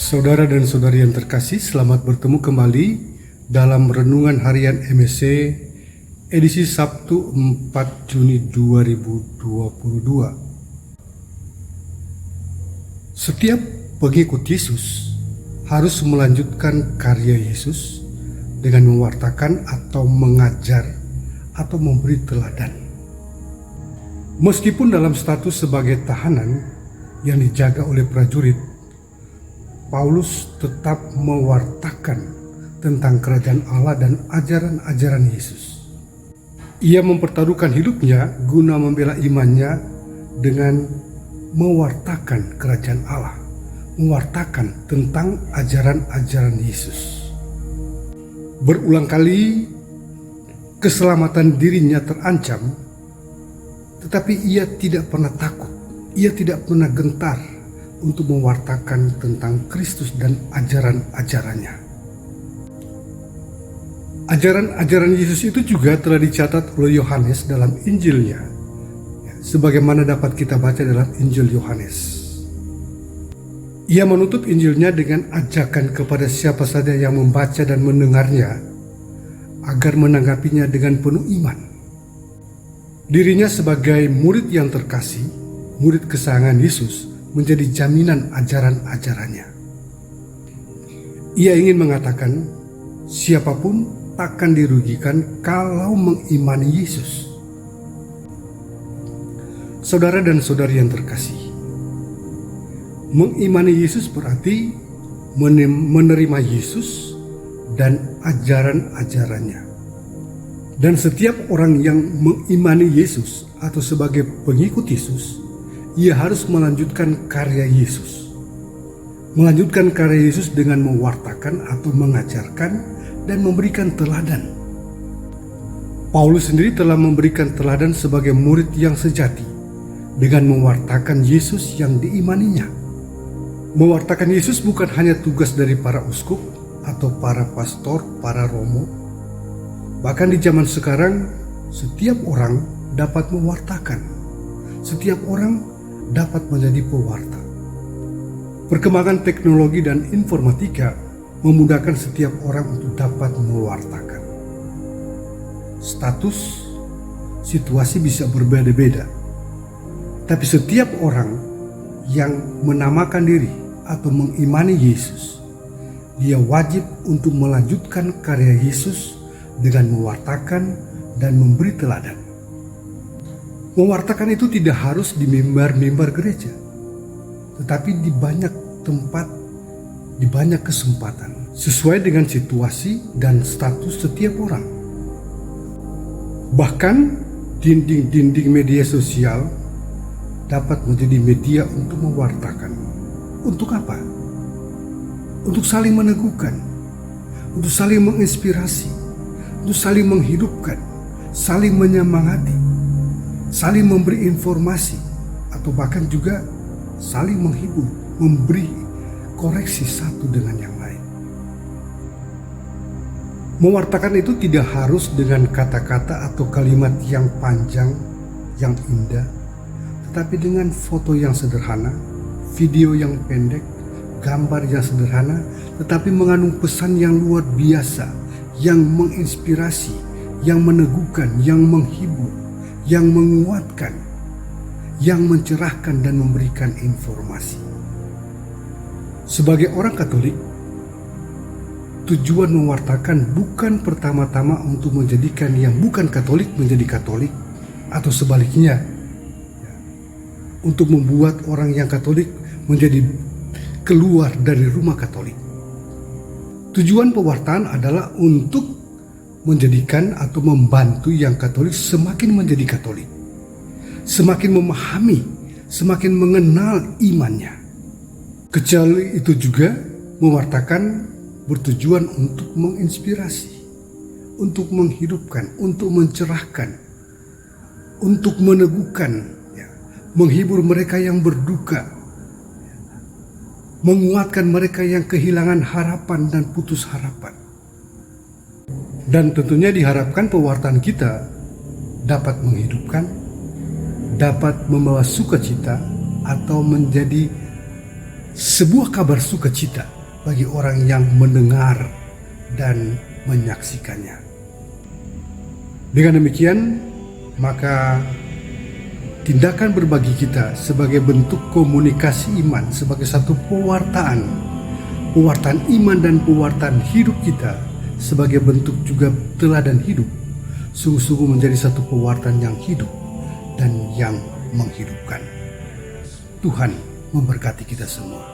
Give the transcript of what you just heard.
Saudara dan saudari yang terkasih, selamat bertemu kembali dalam Renungan Harian MSC edisi Sabtu 4 Juni 2022. Setiap pengikut Yesus harus melanjutkan karya Yesus dengan mewartakan atau mengajar atau memberi teladan. Meskipun dalam status sebagai tahanan yang dijaga oleh prajurit, Paulus tetap mewartakan tentang kerajaan Allah dan ajaran-ajaran Yesus. Ia mempertaruhkan hidupnya guna membela imannya dengan mewartakan kerajaan Allah, mewartakan tentang ajaran-ajaran Yesus. Berulang kali keselamatan dirinya terancam, tetapi ia tidak pernah takut, ia tidak pernah gentar untuk mewartakan tentang Kristus dan ajaran-ajarannya. Ajaran-ajaran Yesus itu juga telah dicatat oleh Yohanes dalam Injilnya, sebagaimana dapat kita baca dalam Injil Yohanes. Ia menutup Injilnya dengan ajakan kepada siapa saja yang membaca dan mendengarnya agar menanggapinya dengan penuh iman. Dirinya sebagai murid yang terkasih, murid kesayangan Yesus, menjadi jaminan ajaran-ajarannya. Ia ingin mengatakan, siapapun takkan dirugikan kalau mengimani Yesus. Saudara dan saudari yang terkasih, mengimani Yesus berarti menerima Yesus dan ajaran-ajarannya. Dan setiap orang yang mengimani Yesus atau sebagai pengikut Yesus, ia harus melanjutkan karya Yesus. Melanjutkan karya Yesus dengan mewartakan atau mengajarkan dan memberikan teladan. Paulus sendiri telah memberikan teladan sebagai murid yang sejati dengan mewartakan Yesus yang diimaninya. Mewartakan Yesus bukan hanya tugas dari para uskup atau para pastor, para romo. Bahkan di zaman sekarang, setiap orang dapat mewartakan. Setiap orang dapat menjadi pewarta. Perkembangan teknologi dan informatika memudahkan setiap orang untuk dapat mewartakan. Status, situasi bisa berbeda-beda, tapi setiap orang yang menamakan diri atau mengimani Yesus, dia wajib untuk melanjutkan karya Yesus dengan mewartakan dan memberi teladan. Mewartakan itu tidak harus di mimbar-mimbar gereja, tetapi di banyak tempat, di banyak kesempatan, sesuai dengan situasi dan status setiap orang. Bahkan dinding-dinding media sosial dapat menjadi media untuk mewartakan. Untuk apa? Untuk saling meneguhkan, untuk saling menginspirasi, untuk saling menghidupkan, saling menyemangati, saling memberi informasi, atau bahkan juga saling menghibur, memberi koreksi satu dengan yang lain. Mewartakan itu tidak harus dengan kata-kata atau kalimat yang panjang, yang indah, tetapi dengan foto yang sederhana, video yang pendek, gambar yang sederhana, tetapi mengandung pesan yang luar biasa, yang menginspirasi, yang meneguhkan, yang menghibur, yang menguatkan, yang mencerahkan dan memberikan informasi. Sebagai orang Katolik, tujuan mewartakan bukan pertama-tama untuk menjadikan yang bukan Katolik menjadi Katolik, atau sebaliknya, untuk membuat orang yang Katolik menjadi keluar dari rumah Katolik. Tujuan pewartaan adalah untuk menjadikan atau membantu yang Katolik semakin menjadi Katolik, semakin memahami, semakin mengenal imannya. Kecuali itu juga mewartakan bertujuan untuk menginspirasi, untuk menghidupkan, untuk mencerahkan, untuk meneguhkan, menghibur mereka yang berduka, menguatkan mereka yang kehilangan harapan dan putus harapan. Dan tentunya diharapkan pewartaan kita dapat menghidupkan, dapat membawa sukacita, atau menjadi sebuah kabar sukacita bagi orang yang mendengar dan menyaksikannya. Dengan demikian, maka tindakan berbagi kita sebagai bentuk komunikasi iman, sebagai satu pewartaan iman dan pewartaan hidup kita sebagai bentuk juga teladan hidup, sungguh-sungguh menjadi satu pewartaan yang hidup dan yang menghidupkan. Tuhan memberkati kita semua.